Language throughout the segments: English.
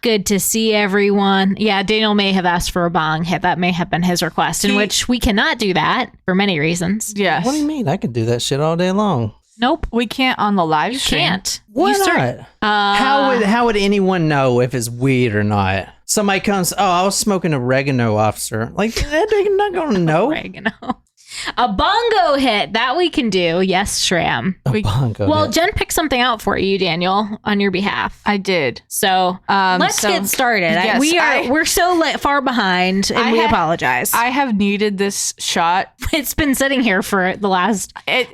Good to see everyone. Yeah, Daniel may have asked for a bong hit. That may have been his request, in which we cannot do that for many reasons. Yes. What do you mean? I could do that shit all day long. Nope. We can't on the live stream. Can't. Why not? How would anyone know if it's weed or not? Somebody comes, I was smoking oregano, officer. Like, they're not going to know. Oregano. A bongo hit. That we can do. Yes, Shram. Bongo hit. Jen picked something out for you, Daniel, on your behalf. I did. So let's get started. Yes, we're so far behind, and we apologize. I have needed this shot. It's been sitting here for the last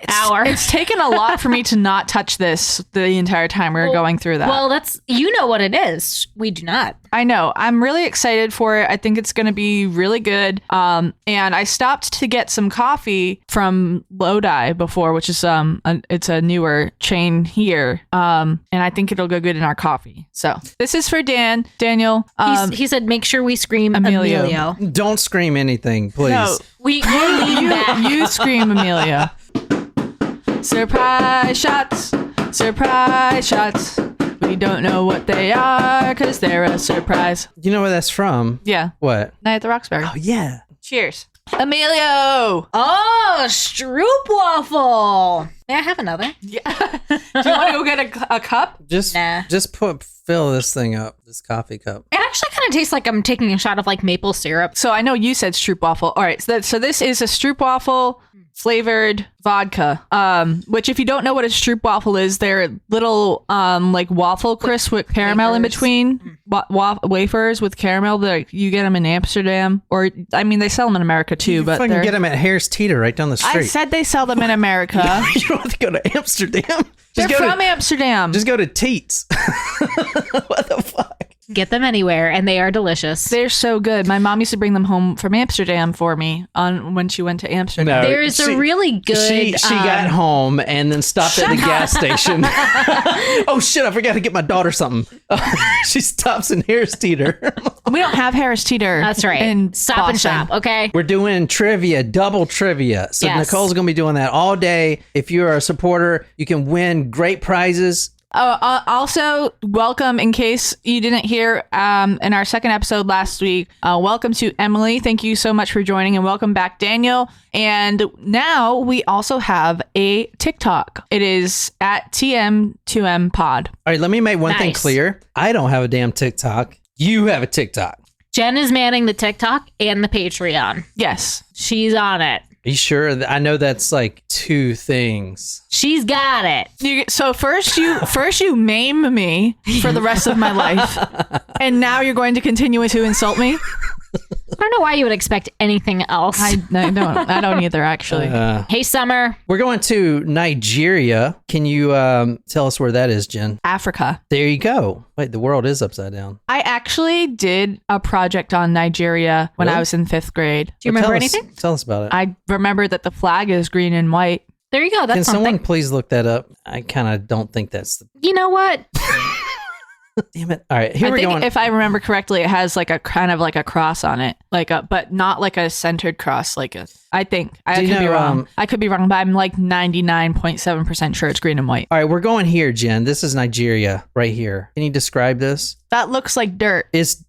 hour. It's taken a lot for me to not touch this the entire time we were going through that. Well, you know what it is. We do not. I know. I'm really excited for it. I think it's going to be really good. And I stopped to get some coffee from Lodi before, which is it's a newer chain here. And I think it'll go good in our coffee. So this is for Daniel. He said, make sure we scream Emilio. Don't scream anything, please. No, we need that. You scream Emilio. Surprise shots. Surprise shots. We don't know what they are because they're a surprise. You know where that's from? Yeah. What? Night at the Roxbury. Oh, yeah. Cheers. Emilio. Oh, stroopwafel. May I have another? Yeah. Do you want to go get a cup? Just fill this thing up, this coffee cup. It actually kind of tastes like I'm taking a shot of like maple syrup. So I know you said stroopwafel. All right. So this is a stroopwafel flavored vodka, which if you don't know what a stroopwafel is, they're little like waffle crisps with caramel in between, wafers with caramel. That you get them in Amsterdam, or I mean they sell them in America too. But you can get them at Harris Teeter right down the street. I said they sell them in America. You don't have to go to Amsterdam. They're from Amsterdam. Just go to Teats. What the fuck? Get them anywhere, and they are delicious. They're so good. My mom used to bring them home from Amsterdam for me when she went to Amsterdam. No, There's a really good... She got home and then stopped at the gas station. Oh, shit, I forgot to get my daughter something. She stops in Harris Teeter. We don't have Harris Teeter. That's right. In Stop and Boston. Shop, okay? We're doing trivia, double trivia. So Yes. Nicole's going to be doing that all day. If you're a supporter, you can win great prizes. Also, welcome, in case you didn't hear in our second episode last week, welcome to Emily. Thank you so much for joining, and welcome back, Daniel. And now we also have a TikTok. It is at TM2M Pod. All right, let me make one thing clear. I don't have a damn TikTok. You have a TikTok. Jen is manning the TikTok and the Patreon. Yes. She's on it. Are you sure? I know that's like two things. She's got it. So first you maim me for the rest of my life, and now you're going to continue to insult me. I don't know why you would expect anything else. I don't either, actually. Hey, Summer. We're going to Nigeria. Can you tell us where that is, Jen? Africa. There you go. Wait, the world is upside down. I actually did a project on Nigeria when I was in 5th grade. Do you remember anything? Tell us about it. I remember that the flag is green and white. There you go. That's Can something. someone please look that up? I kind of don't think that's the... You know what? Damn it. All right, here I we think go. if I remember correctly, it has like a kind of like a cross on it, but not like a centered cross. I think I could be wrong. I could be wrong, but I'm like 99.7% sure it's green and white. All right, we're going here, Jen. This is Nigeria right here. Can you describe this? That looks like dirt. It's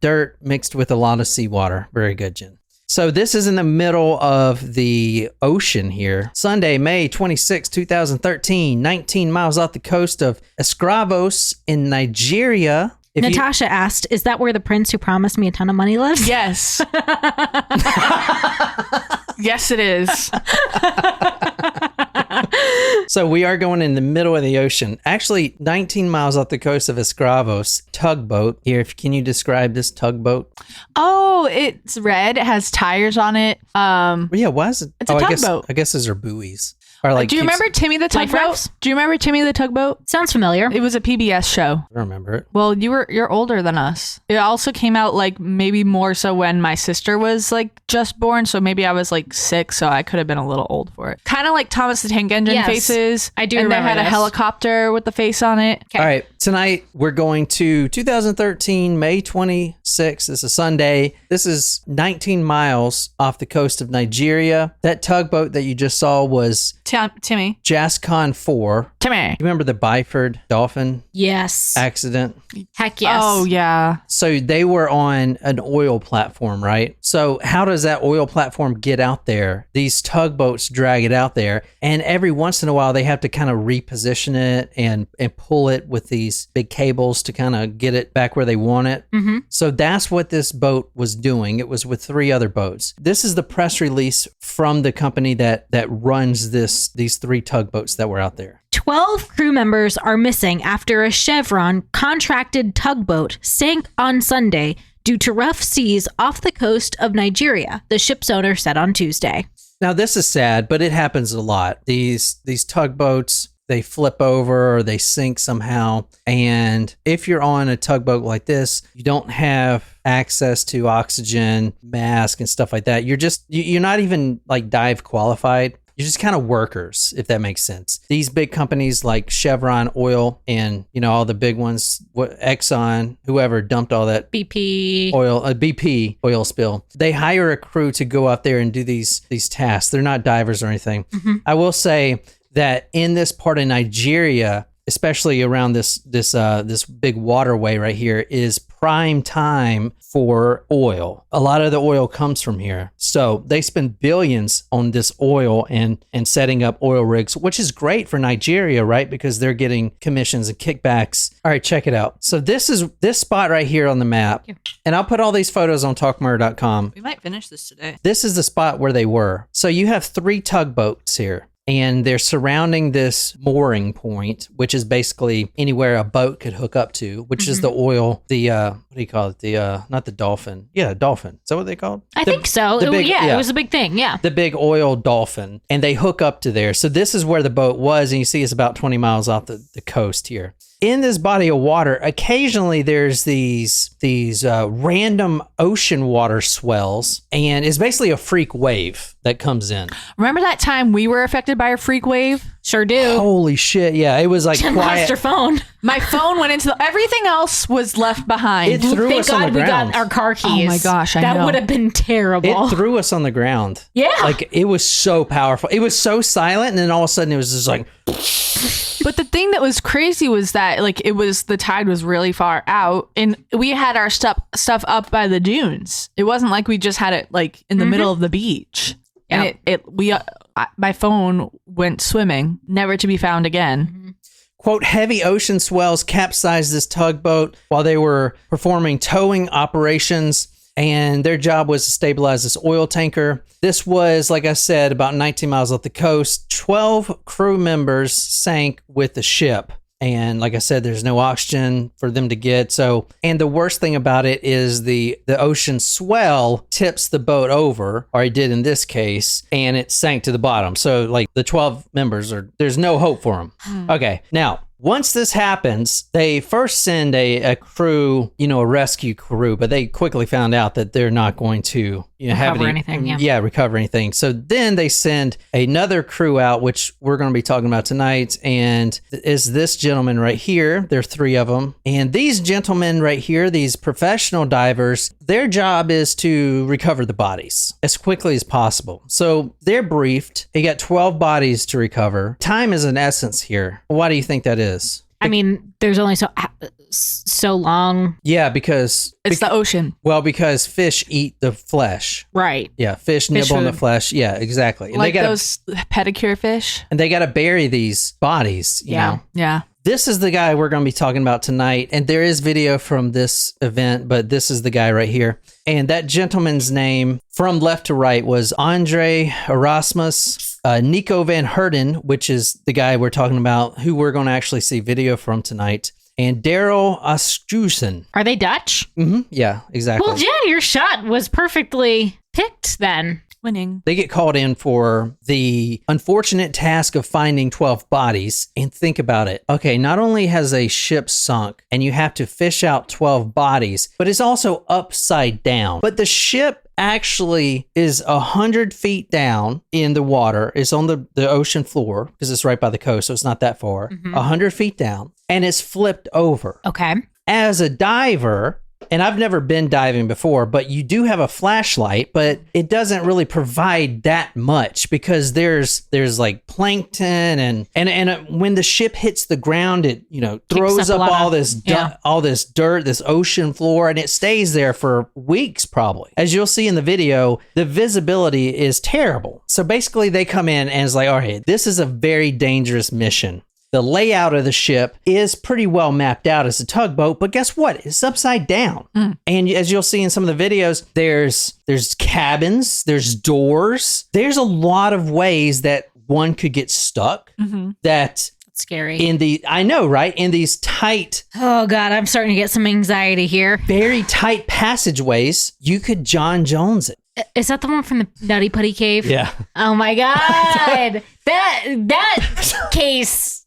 dirt mixed with a lot of seawater. Very good, Jen. So this is in the middle of the ocean here. Sunday, May 26, 2013, 19 miles off the coast of Escravos in Nigeria. Natasha asked, is that where the prince who promised me a ton of money lives? Yes. Yes, it is. So we are going in the middle of the ocean. Actually, 19 miles off the coast of Escravos. Tugboat. Here, can you describe this tugboat? Oh, it's red. It has tires on it. Well, yeah, why is it? It's a tugboat. I guess those are buoys. Or like do you remember Timmy the Tugboat? rafts? Do you remember Timmy the Tugboat? Sounds familiar. It was a PBS show. I don't remember it. Well, you're older than us. It also came out like maybe more so when my sister was like just born, so maybe I was like 6, so I could have been a little old for it. Kind of like Thomas the Tank Engine Yes, faces. I do and remember they had a this. helicopter with the face on it. Okay. All right, tonight we're going to 2013, May 26th. It's a Sunday. This is 19 miles off the coast of Nigeria. That tugboat that you just saw was Timmy. Jascon-4. Timmy. You remember the Byford dolphin Yes. accident? Heck yes. Oh, yeah. So they were on an oil platform, right? So how does that oil platform get out there? These tugboats drag it out there, and every once in a while they have to kind of reposition it and pull it with these big cables to kind of get it back where they want it. Mm-hmm. So that's what this boat was doing. It was with 3 other boats. This is the press release from the company that runs these 3 tugboats that were out there. 12 crew members are missing after a Chevron contracted tugboat sank on Sunday due to rough seas off the coast of Nigeria, the ship's owner said on Tuesday. Now, this is sad, but it happens a lot. These tugboats, they flip over or they sink somehow. And if you're on a tugboat like this, you don't have access to oxygen, mask, and stuff like that. You're not even like dive qualified. You're just kind of workers, if that makes sense. These big companies like Chevron Oil and, all the big ones, Exxon, whoever dumped all that BP oil spill. They hire a crew to go out there and do these tasks. They're not divers or anything. Mm-hmm. I will say that in this part of Nigeria, especially around this big waterway right here, is prime time for oil. A lot of the oil comes from here. So they spend billions on this oil and setting up oil rigs, which is great for Nigeria, right? Because they're getting commissions and kickbacks. All right, check it out. So this is this spot right here on the map. And I'll put all these photos on talkmurder.com. We might finish this today. This is the spot where they were. So you have 3 tugboats here. And they're surrounding this mooring point, which is basically anywhere a boat could hook up to, which is the oil, what do you call it? Not the dolphin. Yeah, dolphin. Is that what they called? I think so. It was a big thing. Yeah. The big oil dolphin. And they hook up to there. So this is where the boat was. And you see it's about 20 miles off the coast here. In this body of water, occasionally there's these random ocean water swells, and it's basically a freak wave that comes in. Remember that time we were affected by a freak wave? Sure do. Holy shit! Yeah, it was like Jen quiet. lost her phone. My phone went into everything else was left behind. It threw Thank us on God the we ground. got our car keys. Oh my gosh, I that know. would have been terrible. It threw us on the ground. Yeah. Like it was so powerful. It was so silent, and then all of a sudden it was just like. But the thing that was crazy was that the tide was really far out, and we had our stuff up by the dunes. It wasn't like we just had it like in the middle of the beach. Yep. And my phone went swimming, never to be found again. Quote, heavy ocean swells capsized this tugboat while they were performing towing operations, and their job was to stabilize this oil tanker. This was, like I said, about 19 miles off the coast. 12 crew members sank with the ship. And like I said, there's no oxygen for them to get. So, and the worst thing about it is the ocean swell tips the boat over, or it did in this case, and it sank to the bottom. So like the 12 members there's no hope for them. Okay. Now, once this happens, they first send a crew, a rescue crew, but they quickly found out that they're not going to recover anything. Yeah. Recover anything. So then they send another crew out, which we're going to be talking about tonight, and is this gentleman right here. There are 3 of them. And these gentlemen right here, these professional divers, their job is to recover the bodies as quickly as possible. So they're briefed. They got 12 bodies to recover. Time is an essence here. Why do you think that is? I mean, there's only so long. Yeah, because It's the ocean. Well, because fish eat the flesh. Right. Yeah, fish nibble on the flesh. Yeah, exactly. And Like those pedicure fish. And they got to bury these bodies, you know. Yeah. This is the guy we're going to be talking about tonight. And there is video from this event, but this is the guy right here. And that gentleman's name from left to right was Andre Erasmus, Nico Van Herden, which is the guy we're talking about, who we're going to actually see video from tonight, and Daryl Ostrusen. Are they Dutch? Mm-hmm. Yeah, exactly. Well, Jen, your shot was perfectly picked then. Winning. They get called in for the unfortunate task of finding 12 bodies. And think about it. Okay, not only has a ship sunk and you have to fish out 12 bodies, but it's also upside down. But the ship actually is 100 feet down in the water. It's on the ocean floor because it's right by the coast, so it's not that far. 100 feet down. and it's flipped over. Okay. As a diver, and I've never been diving before, but you do have a flashlight, but it doesn't really provide that much because there's like plankton and when the ship hits the ground, it throws up all this dirt, this ocean floor, and it stays there for weeks probably. As you'll see in the video, the visibility is terrible. So basically, they come in and it's like, all right, this is a very dangerous mission. The layout of the ship is pretty well mapped out as a tugboat, but guess what? It's upside down. And as you'll see in some of the videos, there's cabins, there's doors. There's a lot of ways that one could get stuck. That's scary. I know, right? In these tight... Oh, God, I'm starting to get some anxiety here. Very tight passageways, you could John Jones it. Is that the one from the Nutty Putty Cave? Yeah. Oh my God. that case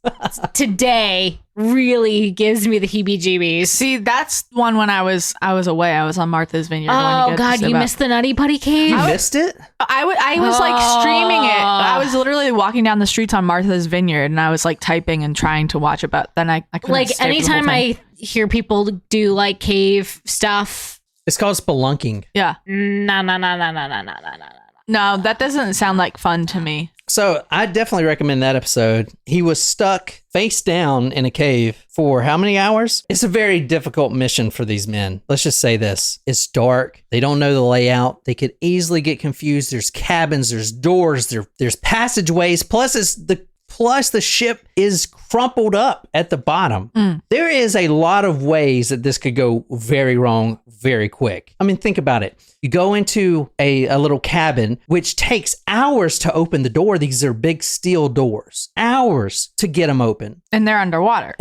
today really gives me the heebie-jeebies. See, that's one when I was away. I was on Martha's Vineyard. Oh God, you missed the Nutty Putty Cave? You missed it? I was like streaming it. I was literally walking down the streets on Martha's Vineyard and I was like typing and trying to watch it, but then I couldn't like stay for the whole anytime thing. I hear people do like cave stuff. It's called spelunking. Yeah. No. No, that doesn't sound like fun to me. So I definitely recommend that episode. He was stuck face down in a cave for how many hours? It's a very difficult mission for these men. Let's just say this. It's dark. They don't know the layout. They could easily get confused. There's cabins, there's doors, there's passageways. Plus the ship is crumpled up at the bottom. There is a lot of ways that this could go very wrong very quick. I mean, think about it. You go into a little cabin, which takes hours to open the door. These are big steel doors. Hours to get them open. And they're underwater.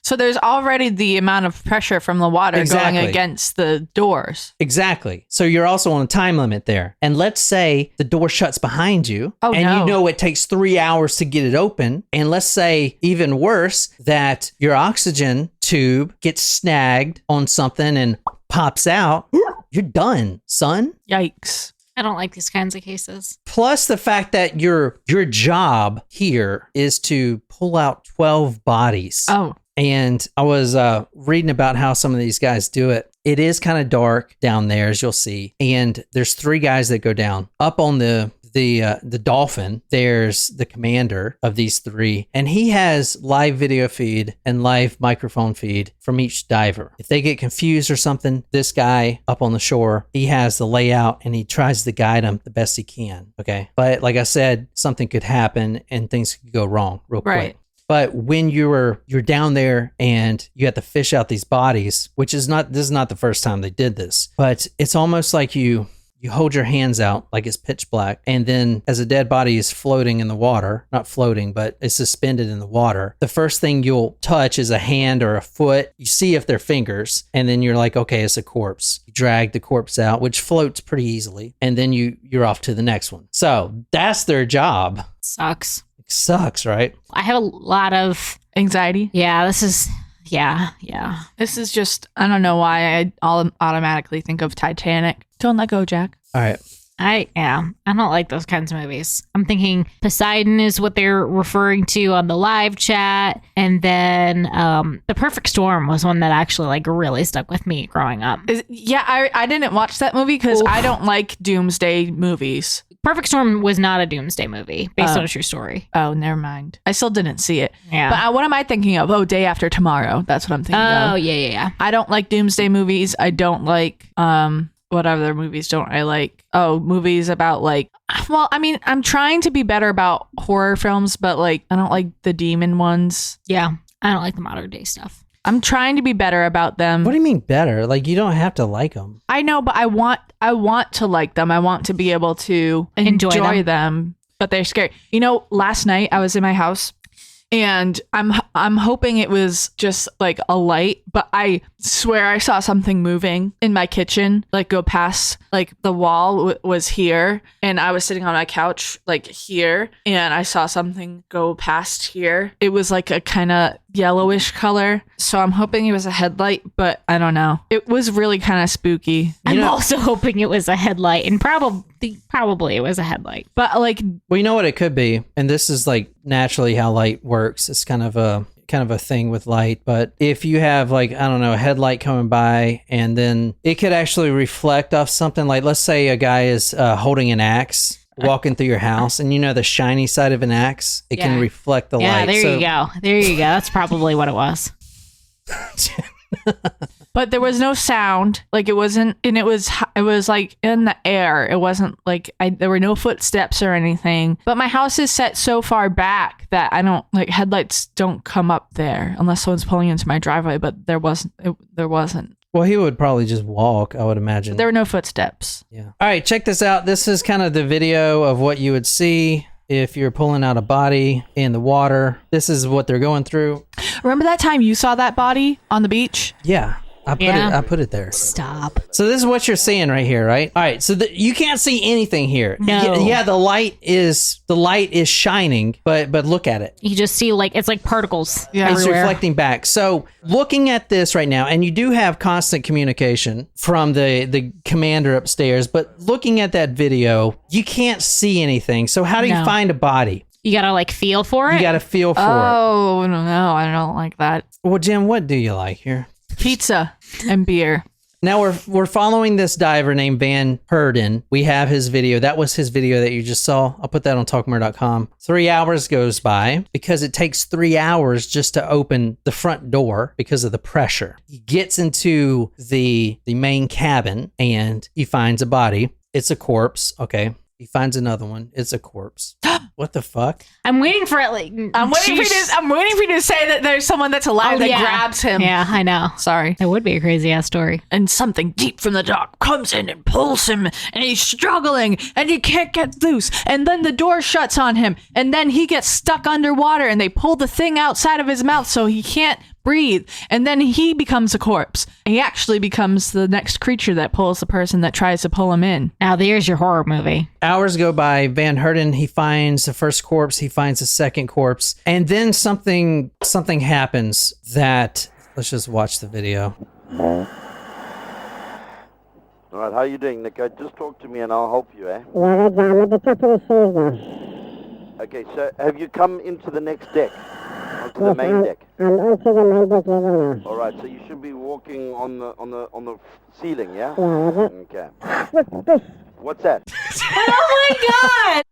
So there's already the amount of pressure from the water going against the doors. Exactly. So you're also on a time limit there. And let's say the door shuts behind you. Oh, and no. You know it takes 3 hours to get it open. And let's say even worse, that your oxygen tube gets snagged on something and pops out. You're done, son. Yikes. I don't like these kinds of cases. Plus the fact that your job here is to pull out 12 bodies. Oh. And I was reading about how some of these guys do it. It is kind of dark down there, as you'll see. And there's 3 guys that go down. Up on the Dolphin, there's the commander of these 3. And he has live video feed and live microphone feed from each diver. If they get confused or something, this guy up on the shore, he has the layout and he tries to guide them the best he can. Okay. But like I said, something could happen and things could go wrong real quick. But when you're down there and you have to fish out these bodies, this is not the first time they did this, but it's almost like you hold your hands out like it's pitch black. And then as a dead body is floating in the water, not floating, but it's suspended in the water, the first thing you'll touch is a hand or a foot. You see if they're fingers, and then you're like, okay, it's a corpse. You drag the corpse out, which floats pretty easily. And then you're off to the next one. So that's their job. Sucks. Sucks, right? I have a lot of anxiety. Yeah, this is This is just, I don't know why I automatically think of Titanic. Don't let go, Jack. All right. I don't like those kinds of movies. I'm thinking Poseidon is what they're referring to on the live chat, and then The Perfect Storm was one that actually like really stuck with me growing up. I didn't watch that movie because I don't like doomsday movies. Perfect Storm was not a doomsday movie based on a true story. Oh, never mind. I still didn't see it. Yeah. But what am I thinking of? Oh, Day After Tomorrow. That's what I'm thinking of. Oh, yeah. I don't like doomsday movies. I don't like, what other movies don't I like? Oh, movies about like, well, I mean, I'm trying to be better about horror films, but like, I don't like the demon ones. Yeah. I don't like the modern day stuff. I'm trying to be better about them. What do you mean better? Like, you don't have to like them. I know, but I want to like them. I want to be able to enjoy them, but they're scary. You know, last night I was in my house and I'm hoping it was just like a light, but I swear I saw something moving in my kitchen, like go past, like the wall was here and I was sitting on my couch like here and I saw something go past here. It was like a kind of yellowish color. So I'm hoping it was a headlight, but I don't know. It was really kind of spooky. I'm also hoping it was a headlight, and probably it was a headlight. But like, well, you know what it could be, and this is like naturally how light works. It's kind of kind of a thing with light. But if you have like, I don't know, a headlight coming by and then it could actually reflect off something, like let's say a guy is holding an axe walking through your house, and you know the shiny side of an axe, it can reflect the light. Yeah, there you go. There you go. That's probably what it was. But there was no sound, like it wasn't, and it was like in the air. It wasn't like there were no footsteps or anything. But my house is set so far back that I don't like headlights don't come up there unless someone's pulling into my driveway. But there wasn't. Well, he would probably just walk, I would imagine. There were no footsteps. Yeah. All right, check this out. This is kind of the video of what you would see if you're pulling out a body in the water. This is what they're going through. Remember that time you saw that body on the beach? Yeah. I put it there. Stop. So this is what you're seeing right here, right? All right. So you can't see anything here. No. Yeah, the light is shining, but look at it. You just see like it's like particles. Yeah. It's everywhere. reflecting back. So looking at this right now, and you do have constant communication from the commander upstairs, but looking at that video, you can't see anything. So how do you find a body? You gotta like feel for it. You got to feel for it. Oh no, I don't like that. Well, Jim, what do you like here? Pizza and beer. Now we're following this diver named Van Herden. We have his video. That was his video that you just saw. I'll put that on talkmore.com. 3 hours goes by because it takes 3 hours just to open the front door because of the pressure. He gets into the main cabin and he finds a body. It's a corpse. Okay. He finds another one. It's a corpse. What the fuck? I'm waiting for it. Like I'm waiting for you to say that there's someone that's alive that grabs him. Yeah, I know. Sorry. That would be a crazy ass story. And something deep from the dark comes in and pulls him, and he's struggling, and he can't get loose. And then the door shuts on him, and then he gets stuck underwater, and they pull the thing outside of his mouth so he can't breathe. And then he becomes a corpse. He actually becomes the next creature that pulls the person that tries to pull him in. Now there's your horror movie. Hours go by. Van Herden, he finds the first corpse. He finds the second corpse. And then something happens that... Let's just watch the video. All right, how you doing, Nick? Just talk to me and I'll help you, eh? Okay, so have you come into the next deck? Onto the main deck? I'm onto the main deck, yeah. All right, so you should be walking on the ceiling, yeah? Yeah, Okay. what's this? What's that? Oh my god!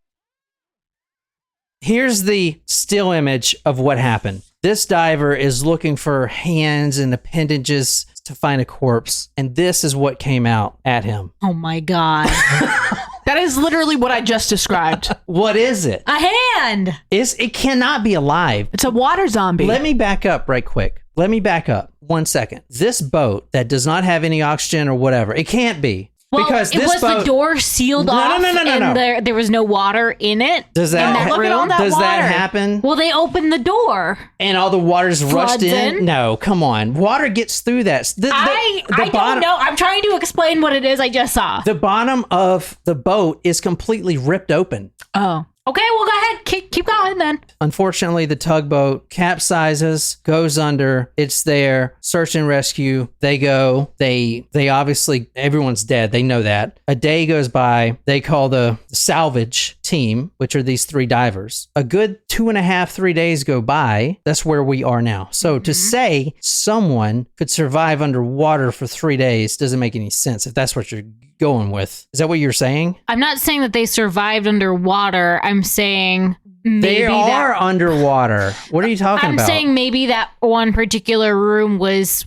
Here's the still image of what happened. This diver is looking for hands and appendages to find a corpse, and this is what came out at him. Oh my god. That is literally what I just described. What is it? A hand! It cannot be alive. It's a water zombie. Let me back up right quick. Let me back up 1 second. This boat that does not have any oxygen or whatever, it can't be. Well, because it this was boat, the door sealed off and there was no water in it. Does that, in that room. does that happen? Well, they opened the door. And all the water's rushed Floods in? in? No, come on. Water gets through that. I don't know. I'm trying to explain what it is I just saw. The bottom of the boat is completely ripped open. Oh. Okay, well, go ahead. Keep going then. Unfortunately, the tugboat capsizes, goes under. It's there. Search and rescue. They go. They obviously, everyone's dead. They know that. A day goes by. They call the salvage team, which are these 3 divers. A good 2.5, 3 days go by. That's where we are now. So to say someone could survive underwater for 3 days doesn't make any sense if that's what you're going with. Is that what you're saying? I'm not saying that they survived underwater. I'm saying maybe they are underwater. What are you talking about? I'm saying maybe that one particular room was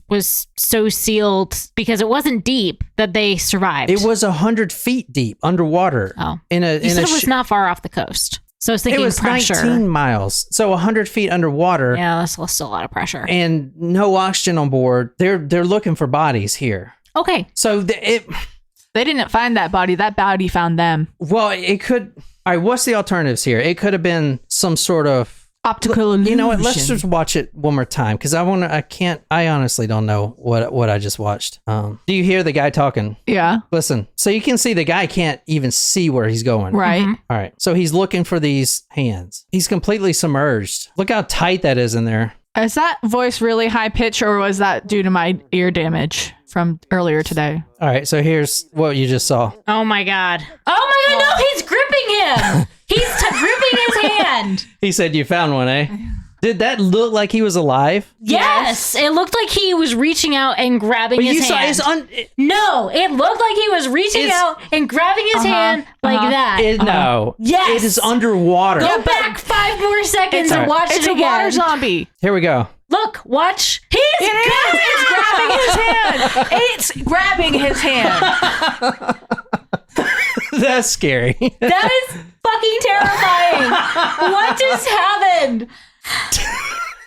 so sealed because it wasn't deep that they survived. It was 100 feet deep underwater. Oh, you said it was not far off the coast. So I was thinking it was pressure. 19 miles. So 100 feet underwater. Yeah, that's still a lot of pressure. And no oxygen on board. They're looking for bodies here. Okay. So They didn't find that body. That body found them. Well, it could. All right, what's the alternatives here? It could have been some sort of optical illusion. You know what? Let's just watch it one more time because I honestly don't know what I just watched. Do you hear the guy talking? Yeah. Listen. So you can see the guy can't even see where he's going. Right. Mm-hmm. All right. So he's looking for these hands. He's completely submerged. Look how tight that is in there. Is that voice really high pitch or was that due to my ear damage from earlier today? All right, so here's what you just saw. Oh my god. Oh my god, no, he's gripping him. He's gripping his hand. He said you found one, eh? Did that look like he was alive? Yes. It looked like he was reaching out and grabbing But his you saw hand. No, it looked like he was reaching out and grabbing his hand like that. No. Yes. It is underwater. Go back 5 more seconds and watch It's it a again. water zombie. Here we go. Look, watch. It's grabbing his hand. It's grabbing his hand. That's scary. That is fucking terrifying. What just happened?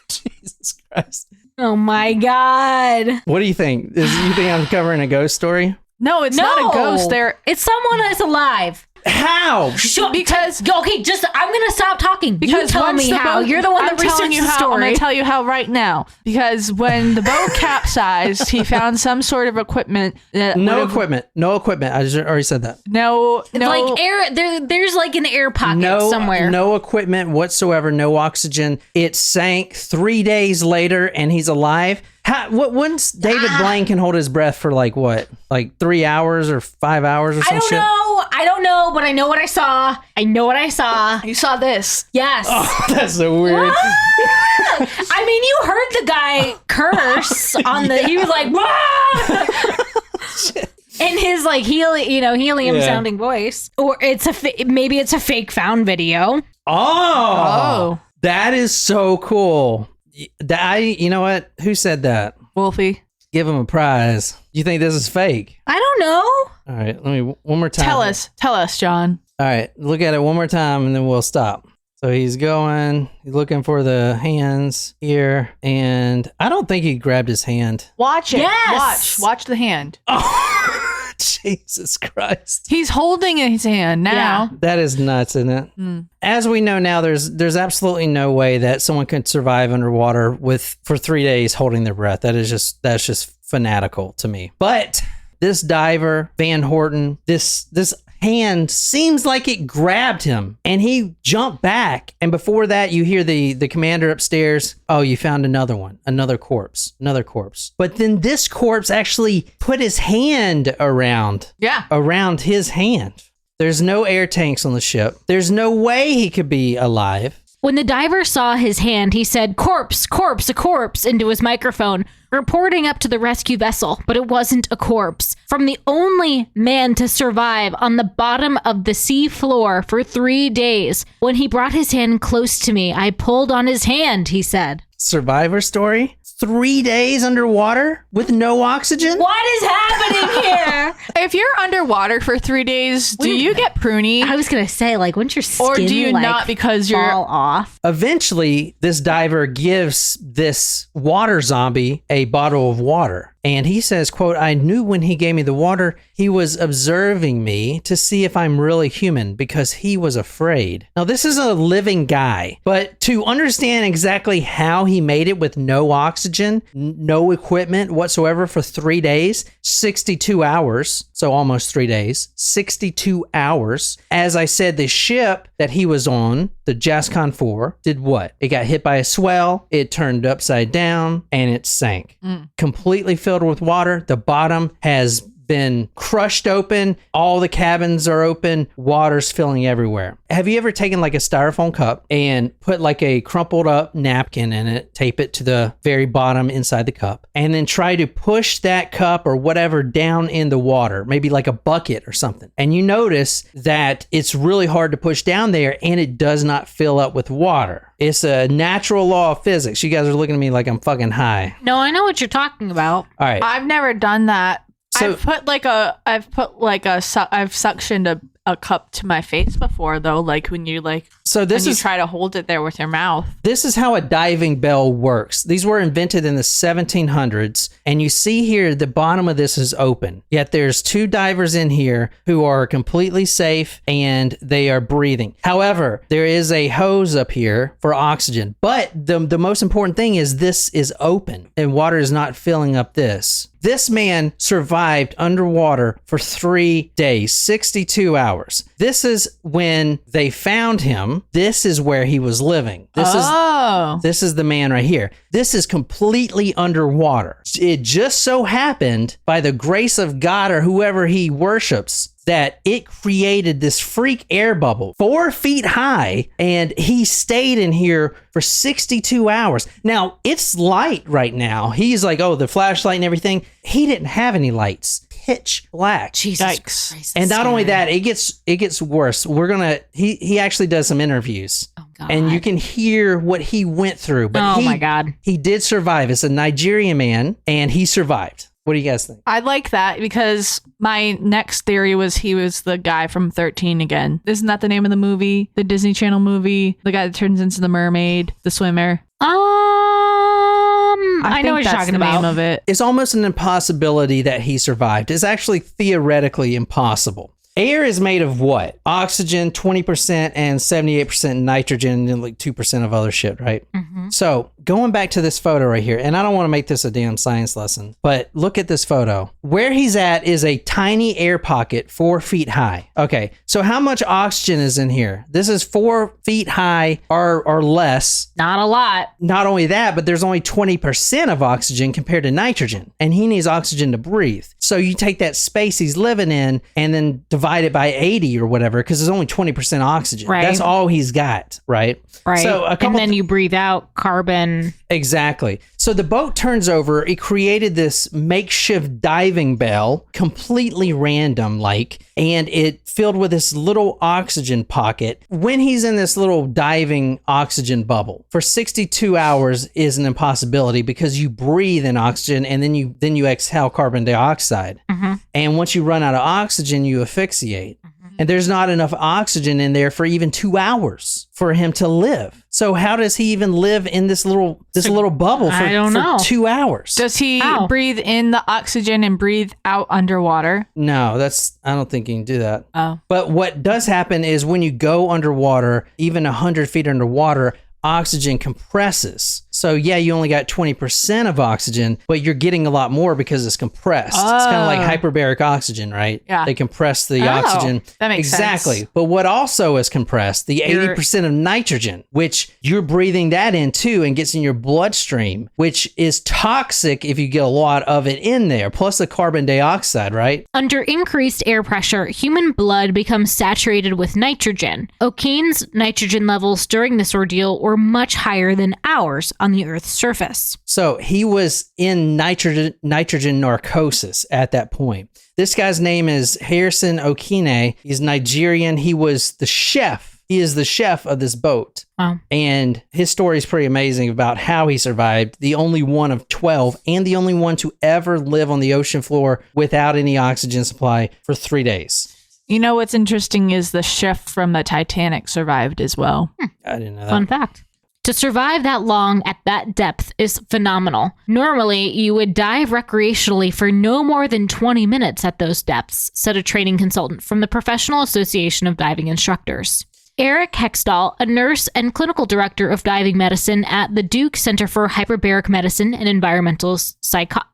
Jesus Christ. Oh my God. What do you think? You think I'm covering a ghost story? No, it's not a ghost. It's someone that's alive. How? Because Okay, I'm gonna stop talking. You tell once me the how. boat- You're the one that I'm telling researched you the how. I'm story. going to tell you how right now. Because when the boat capsized, he found some sort of equipment. That No equipment. No equipment. I just already said that. No. Like air. There's like an air pocket somewhere. No equipment whatsoever. No oxygen. It sank 3 days later, and he's alive. Once David Blaine can hold his breath for like 3 hours or 5 hours or some shit? I don't know, but I know what I saw. I know what I saw. You saw this. Yes. Oh, that's so weird. I mean, you heard the guy curse on the. He was like, "Wah!" in his like helium sounding voice, or maybe it's a fake found video. Oh, that is so cool. You know what? Who said that? Wolfie. Give him a prize. You think this is fake? I don't know. All right, let me one more time. Tell us, John. All right, look at it one more time and then we'll stop. So he's looking for the hands here, and I don't think he grabbed his hand. Watch it. Yes. Watch the hand. Oh, Jesus Christ. He's holding his hand now. That is nuts, isn't it? As we know now, there's absolutely no way that someone could survive underwater for 3 days holding their breath. That's just fanatical to me. But this diver, Van Horten, this hand seems like it grabbed him and he jumped back. And before that, you hear the commander upstairs. Oh, you found another corpse. But then this corpse actually put his hand around his hand. There's no air tanks on the ship. There's no way he could be alive. When the diver saw his hand, he said, "Corpse, corpse, a corpse," into his microphone, reporting up to the rescue vessel, but it wasn't a corpse. From the only man to survive on the bottom of the sea floor for 3 days. When he brought his hand close to me, I pulled on his hand, he said. Survivor story? 3 days underwater with no oxygen? What is happening here? If you're underwater for 3 days, do you get pruny? I was going to say, wouldn't your skin Or do you not because you're fall off? Eventually, this diver gives this water zombie a bottle of water. And he says, quote, "I knew when he gave me the water, he was observing me to see if I'm really human because he was afraid." Now, this is a living guy, but to understand exactly how he made it with no oxygen, no equipment whatsoever for 3 days, 62 hours, so almost 3 days, 62 hours. As I said, the ship that he was on, the Jascon-4, did what? It got hit by a swell, it turned upside down, and it sank. Completely filled with water. The bottom has been crushed open. All the cabins are open. Water's filling everywhere. Have you ever taken like a styrofoam cup and put like a crumpled up napkin in it, tape it to the very bottom inside the cup, and then try to push that cup or whatever down in the water, maybe like a bucket or something. And you notice that it's really hard to push down there and it does not fill up with water. It's a natural law of physics. You guys are looking at me like I'm fucking high. No, I know what you're talking about. All right. I've never done that. So- I've suctioned a cup to my face before though, like when you try to hold it there with your mouth. This is how a diving bell works. These were invented in the 1700s, and you see here the bottom of this is open. Yet there's 2 divers in here who are completely safe and they are breathing. However, there is a hose up here for oxygen, but the most important thing is this is open and water is not filling up this. This man survived underwater for 3 days, 62 hours. This is when they found him. This is where he was living. This is the man right here. This is completely underwater. It just so happened, by the grace of God or whoever he worships, that it created this freak air bubble 4 feet high, and he stayed in here for 62 hours. Now, it's light right now. He's like, oh, the flashlight and everything. He didn't have any lights. Pitch black. Jesus Yikes. Christ, And not that's only scary. that, it gets worse. He actually does some interviews. Oh, God. And you can hear what he went through. But Oh, my God. He did survive. It's a Nigerian man, and he survived. What do you guys think? I like that because my next theory was he was the guy from 13 again. Isn't that the name of the movie? The Disney Channel movie? The guy that turns into the mermaid, the swimmer? I know what you're talking the about. name of it. It's almost an impossibility that he survived. It's actually theoretically impossible. Air is made of what? Oxygen, 20% and 78% nitrogen and like 2% of other shit, right? Mm-hmm. So going back to this photo right here, and I don't want to make this a damn science lesson, but look at this photo. Where he's at is a tiny air pocket 4 feet high. Okay, so how much oxygen is in here? This is 4 feet high or less. Not a lot. Not only that, but there's only 20% of oxygen compared to nitrogen, and he needs oxygen to breathe. So you take that space he's living in and then divide it by 80 or whatever, because there's only 20% oxygen. Right. That's all he's got, right? Right. So and then you breathe out carbon. Exactly. So the boat turns over. It created this makeshift diving bell, completely random like, and it filled with this little oxygen pocket. When he's in this little diving oxygen bubble for 62 hours is an impossibility because you breathe in oxygen and then you exhale carbon dioxide. Mm-hmm. And once you run out of oxygen, you asphyxiate. And there's not enough oxygen in there for even 2 hours for him to live. So how does he even live in this little bubble I don't know. for 2 hours? Does he How? breathe in the oxygen and breathe out underwater? No, I don't think you can do that. Oh. But what does happen is when you go underwater, even 100 feet underwater, oxygen compresses. So yeah, you only got 20% of oxygen, but you're getting a lot more because it's compressed. It's kind of like hyperbaric oxygen, right? Yeah. They compress the Oh, oxygen. that makes sense. Exactly. But what also is compressed? The 80% of nitrogen, which you're breathing that in too and gets in your bloodstream, which is toxic if you get a lot of it in there, plus the carbon dioxide, right? Under increased air pressure, human blood becomes saturated with nitrogen. O'Kane's nitrogen levels during this ordeal were much higher than ours on the Earth's surface. So he was in nitrogen narcosis at that point. This guy's name is Harrison Okene. He's Nigerian. He was the chef. He is the chef of this boat. Wow. And his story is pretty amazing about how he survived, the only one of 12 and the only one to ever live on the ocean floor without any oxygen supply for 3 days. You know what's interesting is the chef from the Titanic survived as well. I didn't know that. Fun fact. To survive that long at that depth is phenomenal. Normally, you would dive recreationally for no more than 20 minutes at those depths, said a training consultant from the Professional Association of Diving Instructors. Eric Hextall, a nurse and clinical director of diving medicine at the Duke Center for Hyperbaric Medicine and Environmental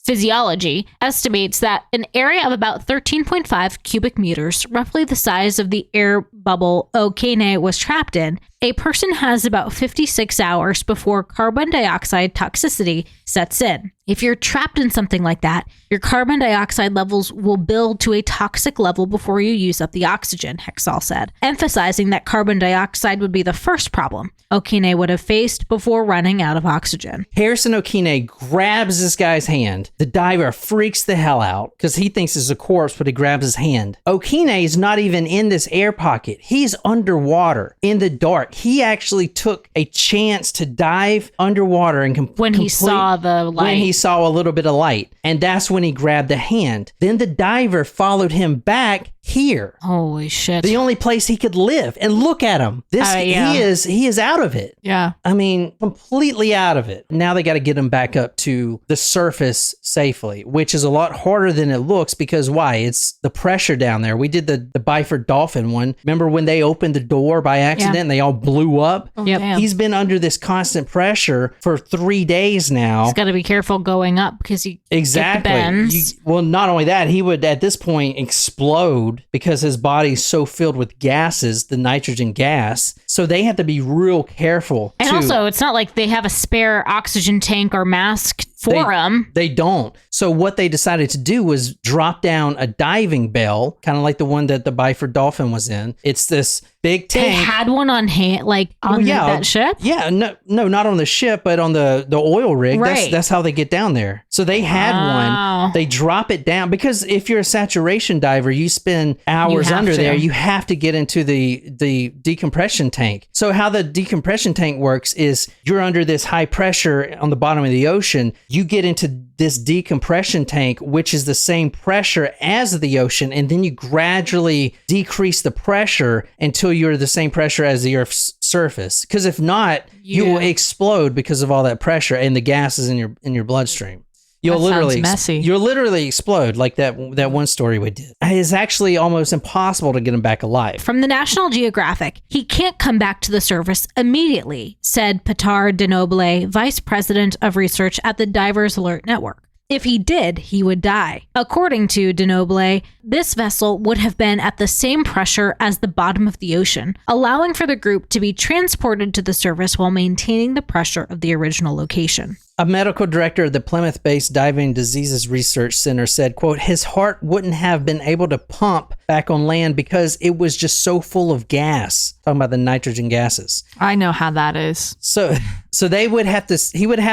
Physiology, estimates that an area of about 13.5 cubic meters, roughly the size of the air bubble Okene was trapped in, a person has about 56 hours before carbon dioxide toxicity sets in. If you're trapped in something like that, your carbon dioxide levels will build to a toxic level before you use up the oxygen, Hextall said, emphasizing that carbon dioxide would be the first problem Okene would have faced before running out of oxygen. Harrison Okene grabs this guy's hand. The diver freaks the hell out because he thinks it's a corpse, but he grabs his hand. Okene is not even in this air pocket. He's underwater in the dark. He actually took a chance to dive underwater and When he saw the light. When he saw a little bit of light. And that's when he grabbed the hand. Then the diver followed him back here. Holy shit. The only place he could live. And look at him. Yeah. He is out of it. Yeah. I mean, completely out of it. Now they got to get him back up to the surface safely, which is a lot harder than it looks because why? It's the pressure down there. We did the Byford Dolphin one. Remember when they opened the door by accident and they all blew up? Oh, Yep. damn. He's been under this constant pressure for 3 days now. He's got to be careful going up because you Exactly. get the bends. Well, not only that, he would at this point explode because his body's so filled with gases, the nitrogen gas. So they have to be real careful. And also, it's not like they have a spare oxygen tank or mask for him. They don't. So what they decided to do was drop down a diving bell, kind of like the one that the Byford Dolphin was in. It's this big tank. They had one on hand, like on that ship? Yeah, no, not on the ship, but on the oil rig. Right. That's how they get down there. So they had one. They drop it down because if you're a saturation diver, you spend hours under there. You have to get into the decompression tank. So how the decompression tank works is you're under this high pressure on the bottom of the ocean. You get into this decompression tank, which is the same pressure as the ocean, and then you gradually decrease the pressure until you're the same pressure as the Earth's surface. Because if not, you will explode because of all that pressure and the gases in your bloodstream. You'll literally explode like that one story we did. It's actually almost impossible to get him back alive. From the National Geographic, he can't come back to the surface immediately, said Pitar Denoble, vice president of research at the Divers Alert Network. If he did, he would die. According to Denoble, this vessel would have been at the same pressure as the bottom of the ocean, allowing for the group to be transported to the surface while maintaining the pressure of the original location. A medical director of the Plymouth-based Diving Diseases Research Center said, quote, his heart wouldn't have been able to pump back on land because it was just so full of gas. Talking about the nitrogen gases. I know how that is. So he would have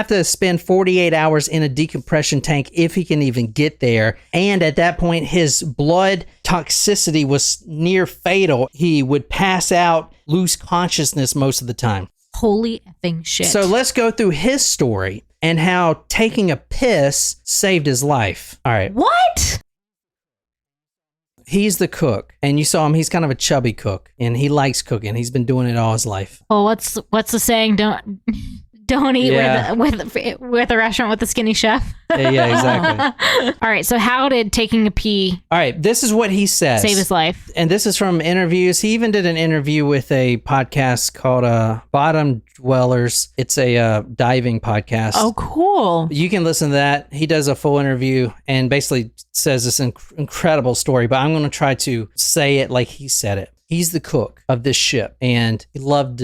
to spend 48 hours in a decompression tank if he can even get there. And at that point, his blood toxicity was near fatal. He would pass out, lose consciousness most of the time. Holy effing shit. So let's go through his story and how taking a piss saved his life. All right. What? He's the cook, and you saw him. He's kind of a chubby cook, and he likes cooking. He's been doing it all his life. Well, what's the saying? Don't eat with a restaurant with a skinny chef. Yeah, exactly. All right. So how did taking a pee All right. This is what he says. save his life? And this is from interviews. He even did an interview with a podcast called Bottom Dwellers. It's a diving podcast. Oh, cool. You can listen to that. He does a full interview and basically says this incredible story, but I'm going to try to say it like he said it. He's the cook of this ship, and he loves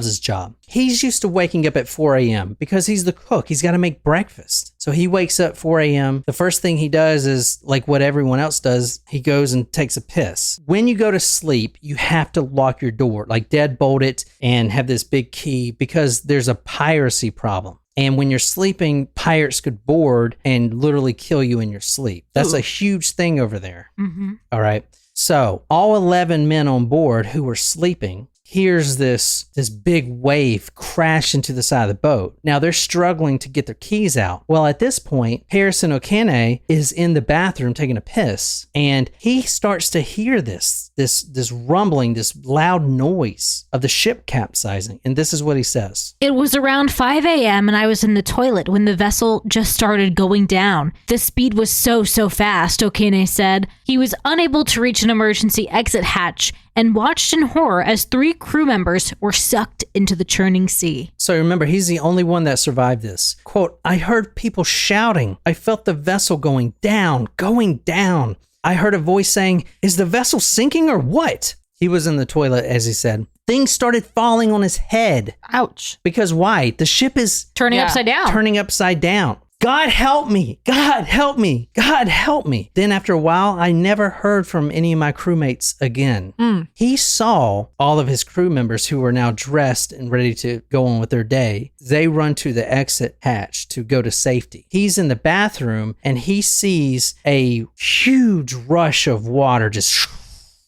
his job. He's used to waking up at 4 a.m. because he's the cook. He's got to make breakfast. So he wakes up 4 a.m. The first thing he does is like what everyone else does. He goes and takes a piss. When you go to sleep, you have to lock your door, like deadbolt it and have this big key because there's a piracy problem. And when you're sleeping, pirates could board and literally kill you in your sleep. That's a huge thing over there. Mm-hmm. All right. So all 11 men on board who were sleeping hears this big wave crash into the side of the boat. Now they're struggling to get their keys out. Well, at this point, Harrison O'Kane is in the bathroom taking a piss, and he starts to hear this rumbling, this loud noise of the ship capsizing. And this is what he says. It was around 5 a.m. and I was in the toilet when the vessel just started going down. The speed was so fast, O'Kane said. He was unable to reach an emergency exit hatch and watched in horror as 3 crew members were sucked into the churning sea. So remember, he's the only one that survived this. Quote, I heard people shouting. I felt the vessel going down. I heard a voice saying, is the vessel sinking or what? He was in the toilet, as he said. Things started falling on his head. Ouch. Because why? The ship is Turning upside down. God help me. God help me. God help me. Then after a while, I never heard from any of my crewmates again. He saw all of his crew members who were now dressed and ready to go on with their day. They run to the exit hatch to go to safety. He's in the bathroom and he sees a huge rush of water just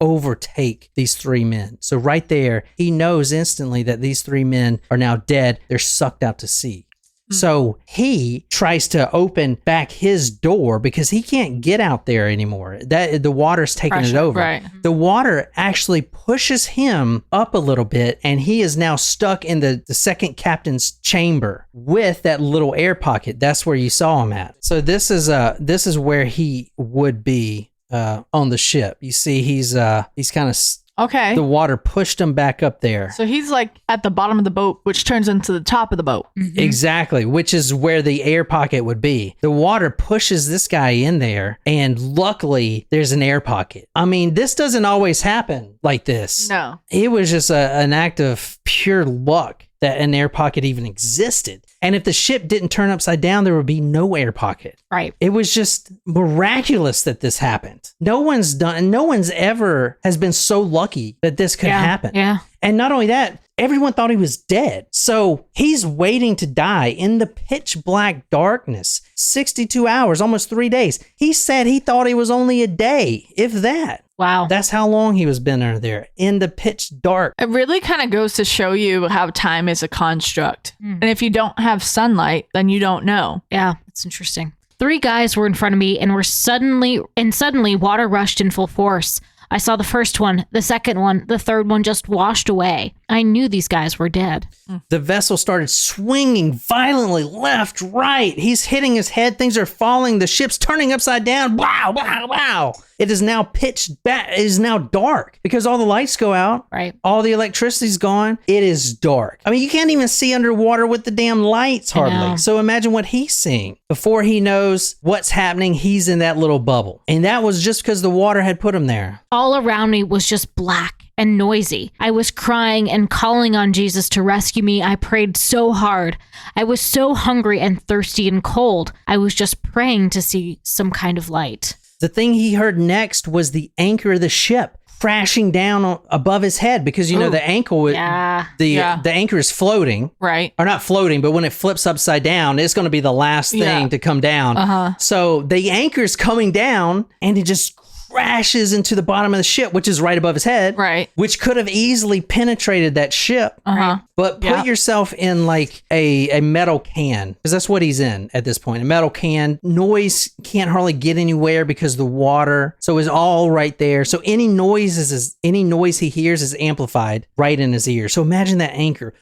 overtake these 3 men. So right there, he knows instantly that these 3 men are now dead. They're sucked out to sea. So he tries to open back his door because he can't get out there anymore. The water's taking it over. Right. The water actually pushes him up a little bit, and he is now stuck in the second captain's chamber with that little air pocket. That's where you saw him at. So this is where he would be on the ship. You see, he's kind of okay. The water pushed him back up there. So he's like at the bottom of the boat, which turns into the top of the boat. Mm-hmm. Exactly, which is where the air pocket would be. The water pushes this guy in there, and luckily there's an air pocket. I mean, this doesn't always happen like this. No. It was just an act of pure luck that an air pocket even existed. And if the ship didn't turn upside down, there would be no air pocket. Right. It was just miraculous that this happened. No one's ever has been so lucky that this could happen. Yeah. And not only that, everyone thought he was dead. So he's waiting to die in the pitch black darkness, 62 hours, almost 3 days. He said he thought it was only a day, if that. Wow. That's how long he was been under there in the pitch dark. It really kind of goes to show you how time is a construct. And if you don't have sunlight, then you don't know. Yeah, it's interesting. 3 guys were in front of me and suddenly water rushed in full force. I saw the first one, the second one, the third one just washed away. I knew these guys were dead. The vessel started swinging violently left, right. He's hitting his head. Things are falling. The ship's turning upside down. Wow, wow, wow. It is now pitch black. It is now dark because all the lights go out. Right. All the electricity's gone. It is dark. I mean, you can't even see underwater with the damn lights I know. hardly. So imagine what he's seeing. Before he knows what's happening, he's in that little bubble. And that was just because the water had put him there. All around me was just black and noisy. I was crying and calling on Jesus to rescue me. I prayed so hard. I was so hungry and thirsty and cold. I was just praying to see some kind of light. The thing he heard next was the anchor of the ship crashing down above his head because, you know, the ankle, the anchor is floating. Right. Or not floating, but when it flips upside down, it's going to be the last thing to come down. So the anchor's coming down and it just crashes into the bottom of the ship, which is right above his head. Right. Which could have easily penetrated that ship. But put yourself in like a metal can, because that's what he's in at this point. A metal can. Noise can't hardly get anywhere because the water. So it's all right there. So any noise he hears is amplified right in his ear. So imagine that anchor.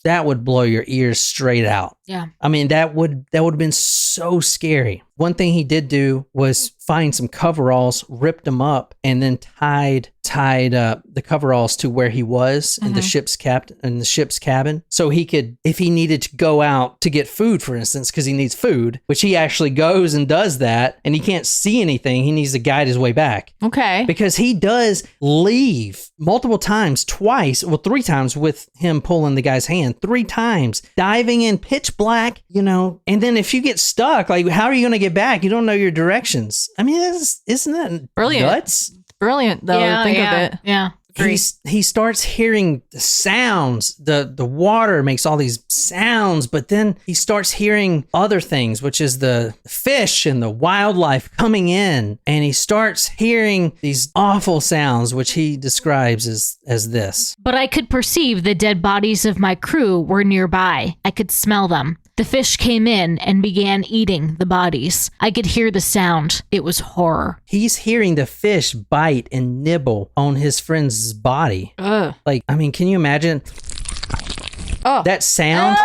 That would blow your ears straight out. Yeah. I mean, that would have been so scary. One thing he did do was find some coveralls, ripped them up, and then tied the coveralls to where he was in the ship's cabin. So he could, if he needed to go out to get food, for instance, because he needs food, which he actually goes and does that, and he can't see anything. He needs to guide his way back. Okay. Because he does leave multiple times, 3 times with him pulling the guy's hand, 3 times, diving in pitch black, you know, and then if you get stuck, like, how are you going to get back? You don't know your directions. I mean, isn't that brilliant? Nuts? Brilliant, though. Think of it. Yeah. He starts hearing the sounds. The water makes all these sounds, but then he starts hearing other things, which is the fish and the wildlife coming in, and he starts hearing these awful sounds, which he describes as this. But I could perceive the dead bodies of my crew were nearby. I could smell them. The fish came in and began eating the bodies. I could hear the sound. It was horror. He's hearing the fish bite and nibble on his friend's body. Like, I mean, can you imagine that sound?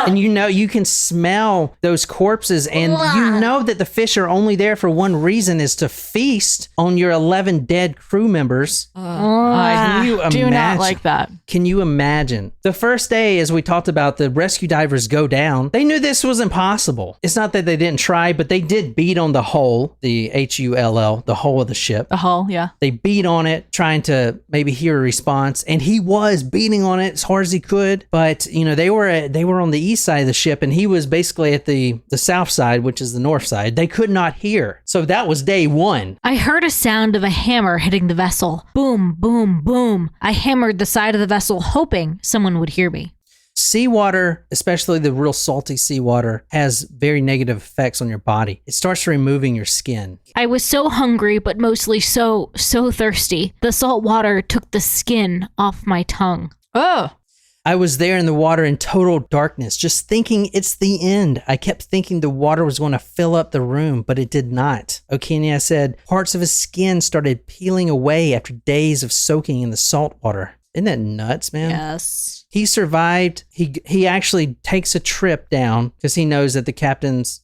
And you can smell those corpses, and you know that the fish are only there for one reason, is to feast on your 11 dead crew members. Can you imagine? Do not like that. Can you imagine? The first day, as we talked about, the rescue divers go down. They knew this was impossible. It's not that they didn't try, but they did beat on the hull, the HULL, the hull of the ship. The hull, yeah. They beat on it, trying to maybe hear a response, and he was beating on it as hard as he could. But you know, they were on the east side of the ship, and he was basically at the south side, which is the north side. They could not hear. So that was day 1. I heard a sound of a hammer hitting the vessel. Boom, boom, boom. I hammered the side of the vessel, hoping someone would hear me. Seawater, especially the real salty seawater, has very negative effects on your body. It starts removing your skin. I was so hungry, but mostly so thirsty. The salt water took the skin off my tongue. I was there in the water in total darkness, just thinking it's the end. I kept thinking the water was going to fill up the room, but it did not. Okinia said parts of his skin started peeling away after days of soaking in the salt water. Isn't that nuts, man? Yes. He survived. He actually takes a trip down because he knows that the captain's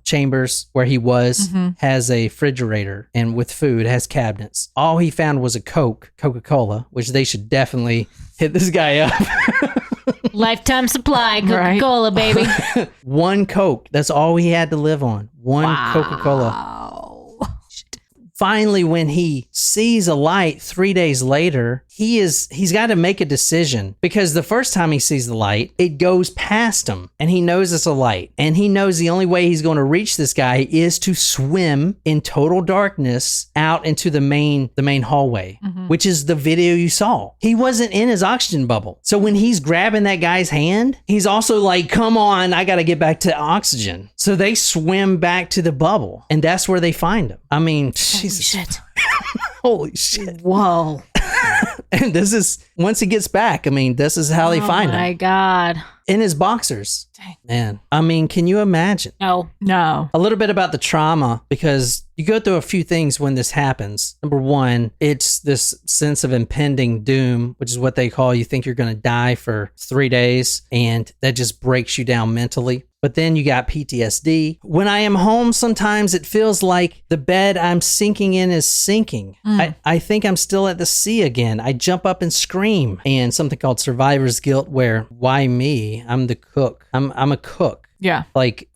chambers where he was has a refrigerator, and with food has cabinets. All he found was a Coca-Cola, which they should definitely hit this guy up. Lifetime supply, Coca-Cola, baby. 1 Coke. That's all he had to live on. 1 Coca-Cola. Finally, when he sees a light 3 days later, he's got to make a decision, because the first time he sees the light, it goes past him and he knows it's a light, and he knows the only way he's going to reach this guy is to swim in total darkness out into the main hallway, which is the video you saw. He wasn't in his oxygen bubble. So when he's grabbing that guy's hand, he's also like, come on, I got to get back to oxygen. So they swim back to the bubble, and that's where they find him. I mean, Jesus. Shit. Holy shit. Whoa. And this is, once he gets back, I mean, this is how they find Oh my him. God. In his boxers. Dang. Man, I mean, can you imagine? No. No. A little bit about the trauma, because you go through a few things when this happens. Number one, it's this sense of impending doom, which is what they call, you think you're going to die for 3 days, and that just breaks you down mentally. But then you got PTSD. When I am home, sometimes it feels like the bed I'm sinking in is sinking. I think I'm still at the sea again. I jump up and scream. And something called survivor's guilt, where, why me? I'm the cook. I'm a cook. Yeah. Like,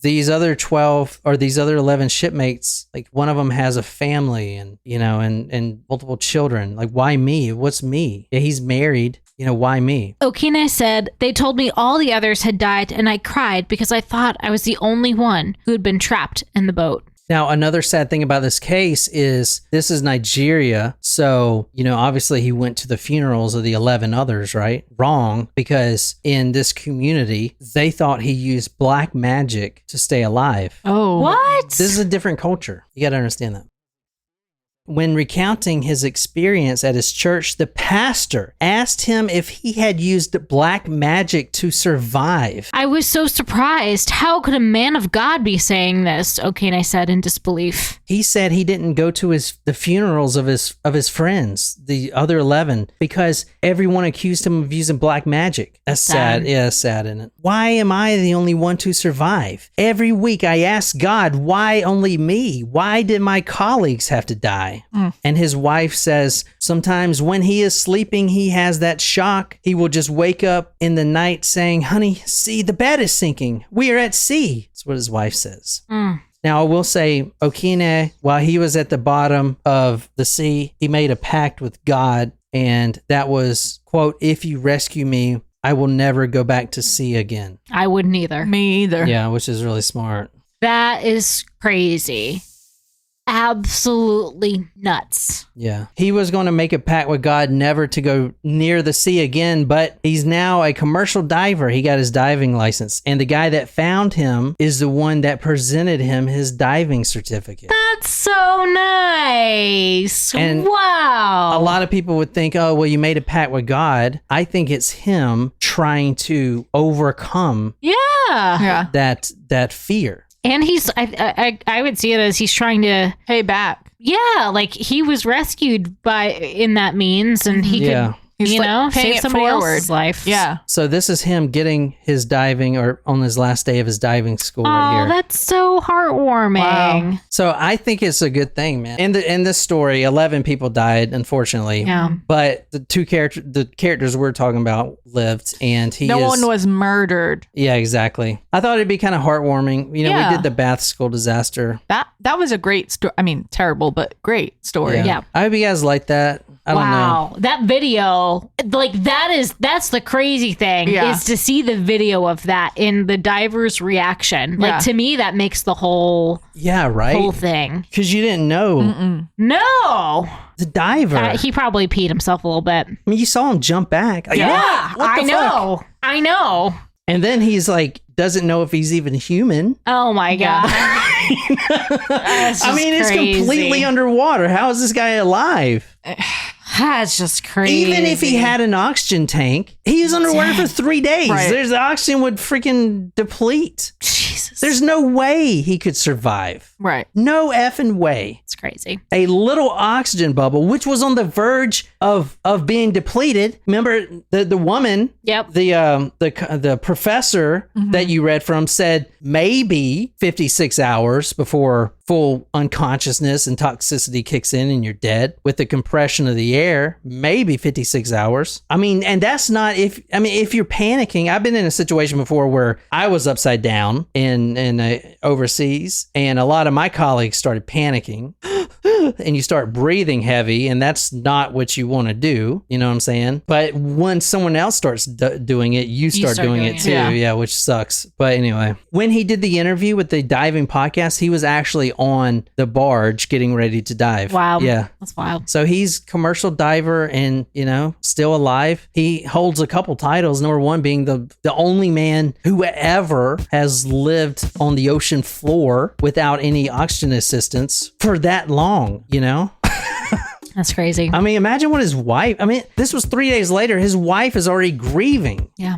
these other 12 or these other 11 shipmates, like, one of them has a family and, you know, and multiple children. Like, why me? What's me? Yeah, he's married. You know, why me? Okine said, they told me all the others had died, and I cried because I thought I was the only one who had been trapped in the boat. Now, another sad thing about this case is this is Nigeria. So, you know, obviously he went to the funerals of the 11 others, right? Wrong, because in this community, they thought he used black magic to stay alive. Oh. What? This is a different culture. You got to understand that. When recounting his experience at his church, the pastor asked him if he had used black magic to survive. I was so surprised. How could a man of God be saying this? Okine said in disbelief. He said he didn't go to the funerals of his friends, the other 11, because everyone accused him of using black magic. That's sad. Yeah, that's sad, isn't it? Why am I the only one to survive? Every week I ask God, why only me? Why did my colleagues have to die? And his wife says sometimes when he is sleeping, he has that shock. He will just wake up in the night saying, honey, see, the bed is sinking. We are at sea. That's what his wife says. Now, I will say, Okine, while he was at the bottom of the sea, he made a pact with God. And that was, quote, if you rescue me, I will never go back to sea again. I wouldn't either. Me either. Yeah, which is really smart. That is crazy. Absolutely nuts. Yeah. He was going to make a pact with God never to go near the sea again, but he's now a commercial diver. He got his diving license. And the guy that found him is the one that presented him his diving certificate. That's so nice. And wow. A lot of people would think, oh, well, you made a pact with God. I think it's him trying to overcome Yeah. that fear. And he's, I would see it as he's trying to, Pay back. yeah, like he was rescued in that means, and he Yeah. could, He's you like know, paying save it somebody forward. else's life. Yeah. So this is him getting his diving, or on his last day of his diving school right Oh, here. that's so heartwarming. Wow. So I think it's a good thing, man. In this story, 11 people died, unfortunately. Yeah. But the characters we're talking about lived, and No one was murdered. Yeah, exactly. I thought it'd be kind of heartwarming. You know, Yeah. we did the Bath School disaster. That was a great story. I mean, terrible, but great story. Yeah. I hope you guys like that. I don't know. Wow, that video, like that's the crazy thing, Yeah. is to see the video of that in the diver's reaction. Like Yeah. to me, that makes the whole Yeah, right. thing. Because you didn't know No, the diver. he probably peed himself a little bit. I mean, you saw him jump back. Like, Yeah, what the I know. I know. And then he's like, doesn't know if he's even human. Oh my god. That's I mean, just it's crazy. completely underwater. How is this guy alive? That's just crazy. Even if he had an oxygen tank, he was underwater for 3 days. Right. There's the oxygen would freaking deplete. Jesus, There's no way he could survive. Right. No effing way. it's crazy. A little oxygen bubble, which was on the verge of being depleted. Remember, the woman, Yep. the professor that you read from said maybe 56 hours before full unconsciousness and toxicity kicks in and you're dead with the compression of the air, maybe 56 hours. I mean, and that's not if you're panicking. I've been in a situation before where I was upside down in overseas, and a lot of my colleagues started panicking. and you start breathing heavy, and that's not what you want to do. You know what I'm saying? But when someone else starts doing it, you start doing it too. Yeah, which sucks. But anyway, when he did the interview with the diving podcast, he was actually on the barge getting ready to dive. Wow. Yeah. That's wild. So he's commercial diver and, still alive. He holds a couple titles, number one being the only man who ever has lived on the ocean floor without any oxygen assistance for that long, That's crazy. I mean, imagine what his wife, this was 3 days later. His wife is already grieving. Yeah.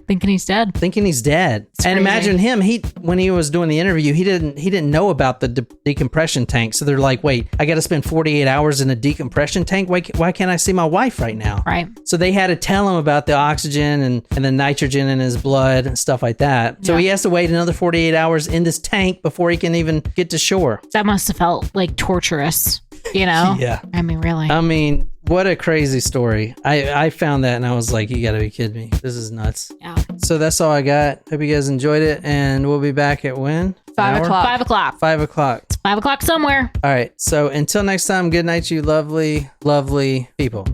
Thinking he's dead. Thinking he's dead. It's and crazy. imagine him, when he was doing the interview, he didn't know about the decompression tank. So they're like, wait, I got to spend 48 hours in a decompression tank? Why can't I see my wife right now? Right. So they had to tell him about the oxygen and the nitrogen in his blood and stuff like that. So he has to wait another 48 hours in this tank before he can even get to shore. That must have felt like torturous, Yeah. I mean, really. What a crazy story. I found that and I was like, you gotta be kidding me. This is nuts. Yeah. So that's all I got. Hope you guys enjoyed it, and we'll be back at when? 5 o'clock. 5 o'clock. 5 o'clock. It's 5 o'clock somewhere. All right. So until next time, good night, you lovely, lovely people.